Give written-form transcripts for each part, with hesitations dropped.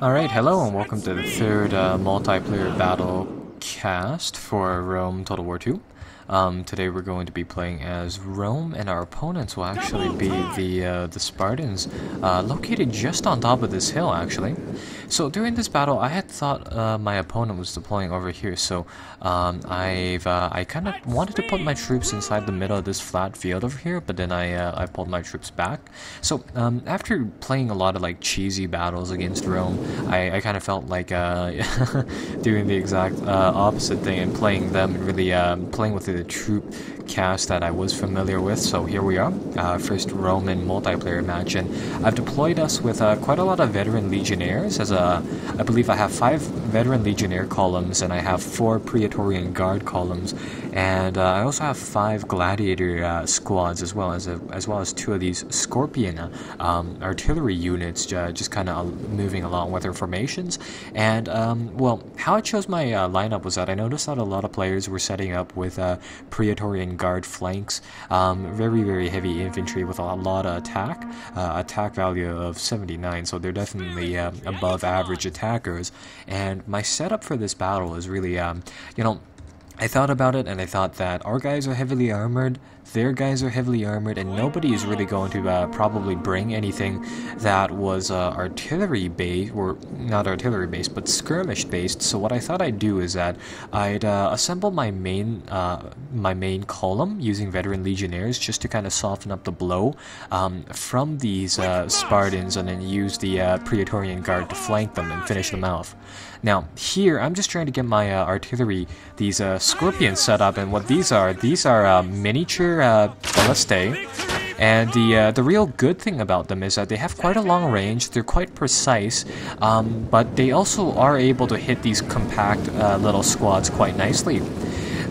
Alright, hello and welcome to the third multiplayer battle cast for Rome Total War 2. Today we're going to be playing as Rome, and our opponents will actually be the Spartans, located just on top of this hill, actually. So during this battle, I had thought my opponent was deploying over here, so I kind of wanted to put my troops inside the middle of this flat field over here, but then I pulled my troops back. So after playing a lot of like cheesy battles against Rome, I kind of felt like doing the exact opposite thing and playing them and really playing with the troop cast that I was familiar with. So here we are, first Roman multiplayer match, and I've deployed us with quite a lot of veteran legionnaires. I believe I have 5 veteran legionnaire columns, and I have 4 Praetorian Guard columns, and I also have 5 gladiator squads as well as 2 of these Scorpion artillery units, just kind of moving along with their formations. And well, how I chose my lineup was that I noticed that a lot of players were setting up with Praetorian Guard flanks, very heavy infantry with a lot of attack value of 79, so they're definitely above average attackers. And my setup for this battle is really I thought about it, and I thought that our guys are heavily armored, their guys are heavily armored, and nobody is really going to probably bring anything that was artillery based, or not artillery based, but skirmish based. So what I thought I'd do is that I'd assemble my main column using veteran legionnaires just to kind of soften up the blow from these Spartans, and then use the Praetorian Guard to flank them and finish them off. Now here I'm just trying to get my artillery, these Scorpions, set up, and what these are miniature ballistae. And the real good thing about them is that they have quite a long range, they're quite precise, but they also are able to hit these compact little squads quite nicely.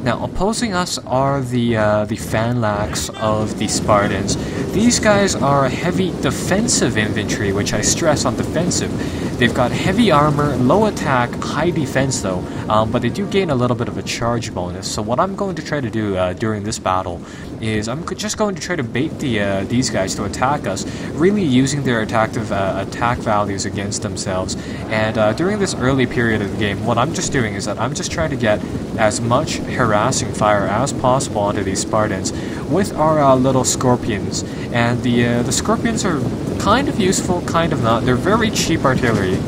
Now, opposing us are the phalanx of the Spartans. These guys are heavy defensive infantry, which I stress on defensive. They've got heavy armor, low attack, high defense though, but they do gain a little bit of a charge bonus. So what I'm going to try to do during this battle is I'm just going to try to bait these guys to attack us, really using their attack values against themselves. And during this early period of the game, what I'm just doing is that I'm just trying to get as much harassing fire as possible onto these Spartans with our little Scorpions. And the Scorpions are kind of useful, kind of not. They're very cheap artillery.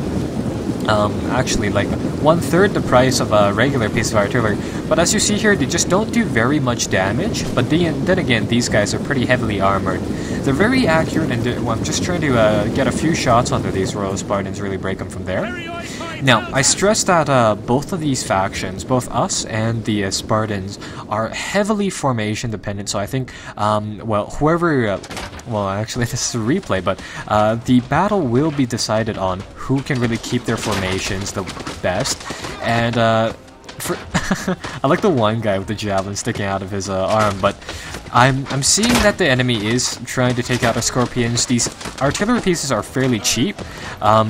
Actually, like 1/3 the price of a regular piece of artillery. But as you see here, they just don't do very much damage. But then again, these guys are pretty heavily armored. They're very accurate, and I'm just trying to get a few shots onto these Royal Spartans, really break them from there. Now, I stress that both of these factions, both us and the Spartans, are heavily formation dependent. So I think, well, whoever... well, actually, this is a replay, but the battle will be decided on who can really keep their formations the best. And I like the one guy with the javelin sticking out of his arm, but I'm seeing that the enemy is trying to take out our Scorpions. These artillery pieces are fairly cheap,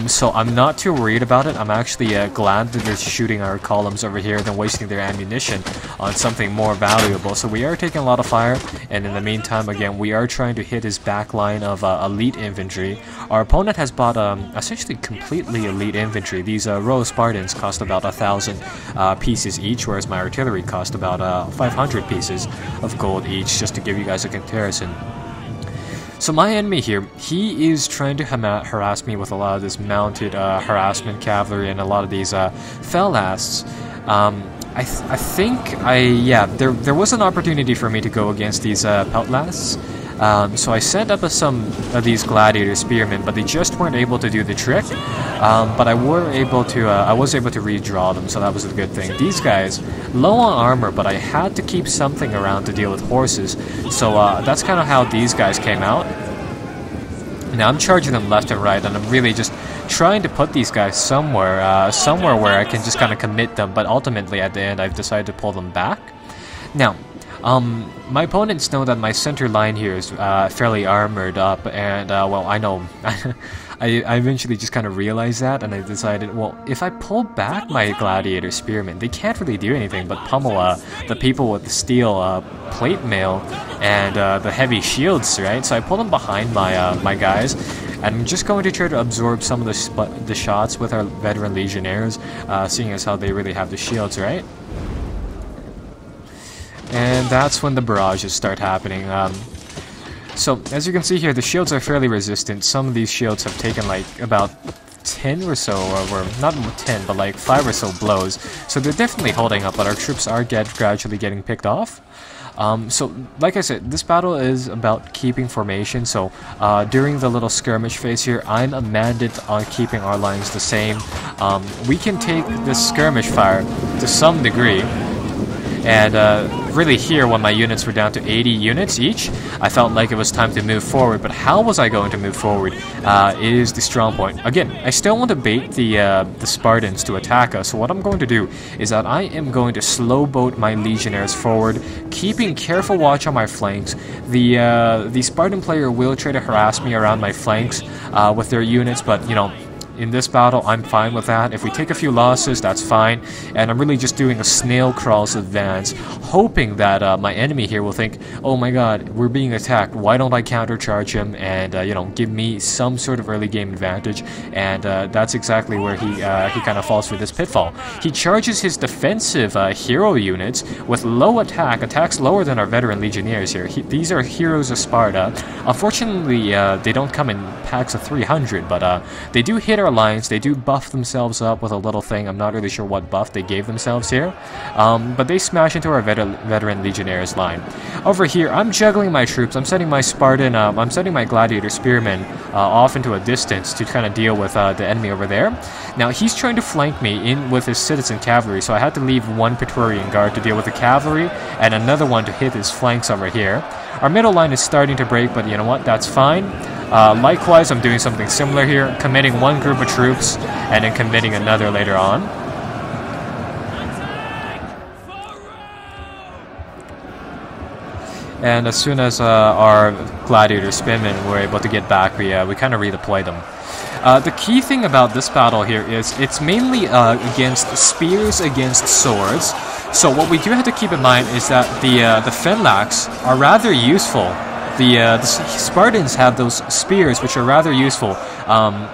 so I'm not too worried about it. I'm actually glad that they're shooting our columns over here than wasting their ammunition on something more valuable. So we are taking a lot of fire, and in the meantime, again, we are trying to hit his back line of elite infantry. Our opponent has bought essentially completely elite infantry. These Royal Spartans cost about 1,000 pieces each, whereas my artillery cost about 500 pieces of gold each, just to give you guys a comparison. So my enemy here, he is trying to harass me with a lot of this mounted harassment cavalry and a lot of these phalanx. I think there was an opportunity for me to go against these phalanx. So I sent up some of these gladiator spearmen, but they just weren't able to do the trick. But I was able to redraw them, so that was a good thing. These guys, low on armor, but I had to keep something around to deal with horses. So that's kind of how these guys came out. Now I'm charging them left and right, and I'm really just trying to put these guys somewhere where I can just kind of commit them. But ultimately, at the end, I've decided to pull them back. Now, my opponents know that my center line here is fairly armored up, and well, I know I eventually just kind of realized that, and I decided, well, if I pull back my gladiator spearmen, they can't really do anything but pummel the people with the steel plate mail and the heavy shields, right? So I pull them behind my guys, And I'm just going to try to absorb some of the shots with our veteran legionnaires, seeing as how they really have the shields, right? And that's when the barrages start happening. So, as you can see here, the shields are fairly resistant. Some of these shields have taken like about 10 or so, or not 10, but like 5 or so blows. So they're definitely holding up, but our troops are gradually getting picked off. So, like I said, this battle is about keeping formation. So, during the little skirmish phase here, I'm mandated on keeping our lines the same. We can take this skirmish fire to some degree. And really here, when my units were down to 80 units each, I felt like it was time to move forward. But how was I going to move forward is the strong point. Again, I still want to bait the Spartans to attack us. So what I'm going to do is that I am going to slow boat my legionnaires forward, keeping careful watch on my flanks. The Spartan player will try to harass me around my flanks with their units, but you know, in this battle, I'm fine with that. If we take a few losses, that's fine. And I'm really just doing a snail crawl's advance, hoping that my enemy here will think, oh my god, we're being attacked. Why don't I countercharge him and, you know, give me some sort of early game advantage? And that's exactly where he kind of falls for this pitfall. He charges his defensive hero units with low attacks lower than our veteran legionnaires here. These are heroes of Sparta. Unfortunately, they don't come in packs of 300, but they do hit our lines. They do buff themselves up with a little thing. I'm not really sure what buff they gave themselves here, but they smash into our veteran legionnaires line. Over here, I'm juggling my troops. I'm sending my Spartan, I'm sending my gladiator spearmen off into a distance to kind of deal with the enemy over there. Now he's trying to flank me in with his citizen cavalry, so I had to leave one Praetorian guard to deal with the cavalry and another one to hit his flanks over here. Our middle line is starting to break, but you know what? That's fine. Likewise, I'm doing something similar here, committing one group of troops and then committing another later on. And as soon as our gladiator spearmen were able to get back, we kind of redeployed them. The key thing about this battle here is it's mainly against spears against swords. So what we do have to keep in mind is that the Fenlax are rather useful. The Spartans have those spears, which are rather useful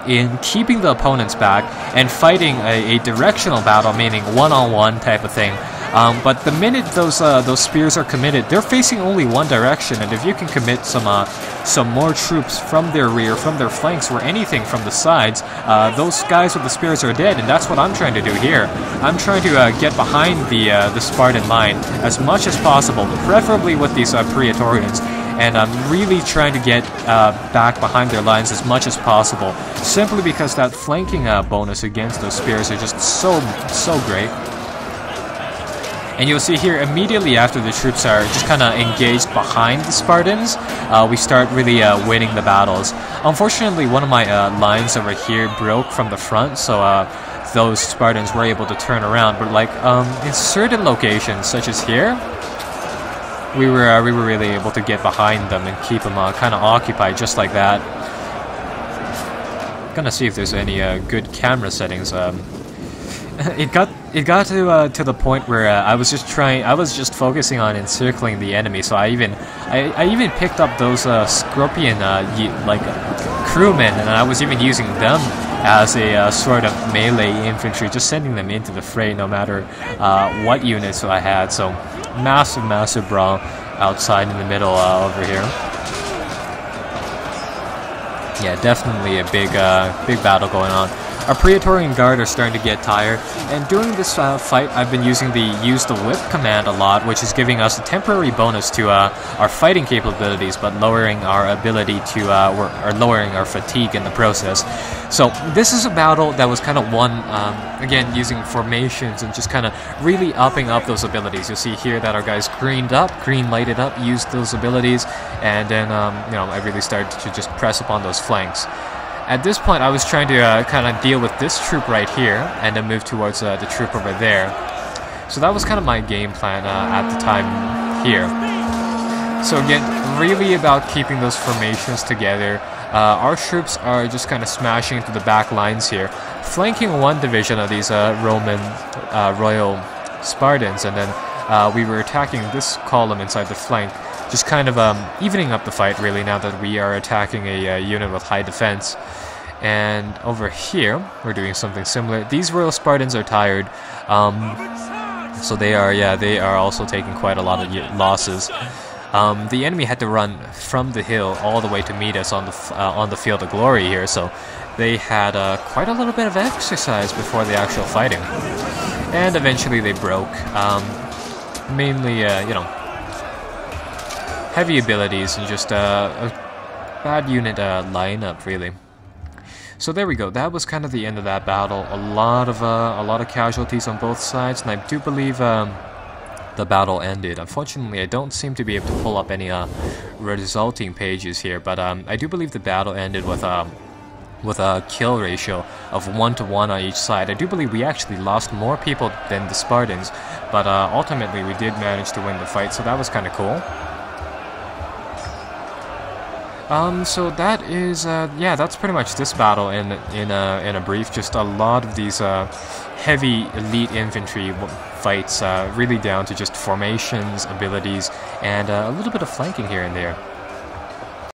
in keeping the opponents back and fighting a directional battle, meaning one-on-one type of thing. But the minute those spears are committed, they're facing only one direction, and if you can commit some more troops from their rear, from their flanks, or anything from the sides, those guys with the spears are dead, and that's what I'm trying to do here. I'm trying to get behind the Spartan line as much as possible, preferably with these Praetorians. And I'm really trying to get back behind their lines as much as possible, simply because that flanking bonus against those spears are just so great. And you'll see here, immediately after the troops are just kind of engaged behind the Spartans, we start really winning the battles. Unfortunately, one of my lines over here broke from the front, so those Spartans were able to turn around. But like in certain locations, such as here, we were really able to get behind them and keep them kind of occupied just like that. Gonna see if there's any good camera settings. It got to the point where I was just focusing on encircling the enemy. So I even picked up those scorpion like crewmen, and I was even using them as a sort of melee infantry, just sending them into the fray no matter what units I had. So massive brawl outside in the middle over here. Yeah, definitely a big battle going on. Our Praetorian Guard are starting to get tired, and during this fight, I've been using the use the whip command a lot, which is giving us a temporary bonus to our fighting capabilities, but lowering our ability to, or lowering our fatigue in the process. So this is a battle that was kind of won, again, using formations and just kind of really upping up those abilities. You'll see here that our guys green lighted up, used those abilities, and then, you know, I really started to just press upon those flanks. At this point, I was trying to kind of deal with this troop right here, and then move towards the troop over there. So that was kind of my game plan at the time here. So again, really about keeping those formations together. Our troops are just kind of smashing into the back lines here, flanking one division of these Roman Royal Spartans, and then we were attacking this column inside the flank. just kind of evening up the fight, really, now that we are attacking a unit with high defense. And over here, we're doing something similar. These Royal Spartans are tired, so they are also taking quite a lot of losses. The enemy had to run from the hill all the way to meet us on the field of glory here, so they had quite a little bit of exercise before the actual fighting. And eventually they broke. Mainly, you know, heavy abilities and just a bad unit lineup, really. So there we go. That was kind of the end of that battle. A lot of casualties on both sides, and I do believe the battle ended. Unfortunately, I don't seem to be able to pull up any resulting pages here, but I do believe the battle ended with a kill ratio of 1-to-1 on each side. I do believe we actually lost more people than the Spartans, but ultimately we did manage to win the fight, so that was kind of cool. So that is, yeah, that's pretty much this battle in a brief. Just a lot of these heavy elite infantry fights, really down to just formations, abilities, and a little bit of flanking here and there.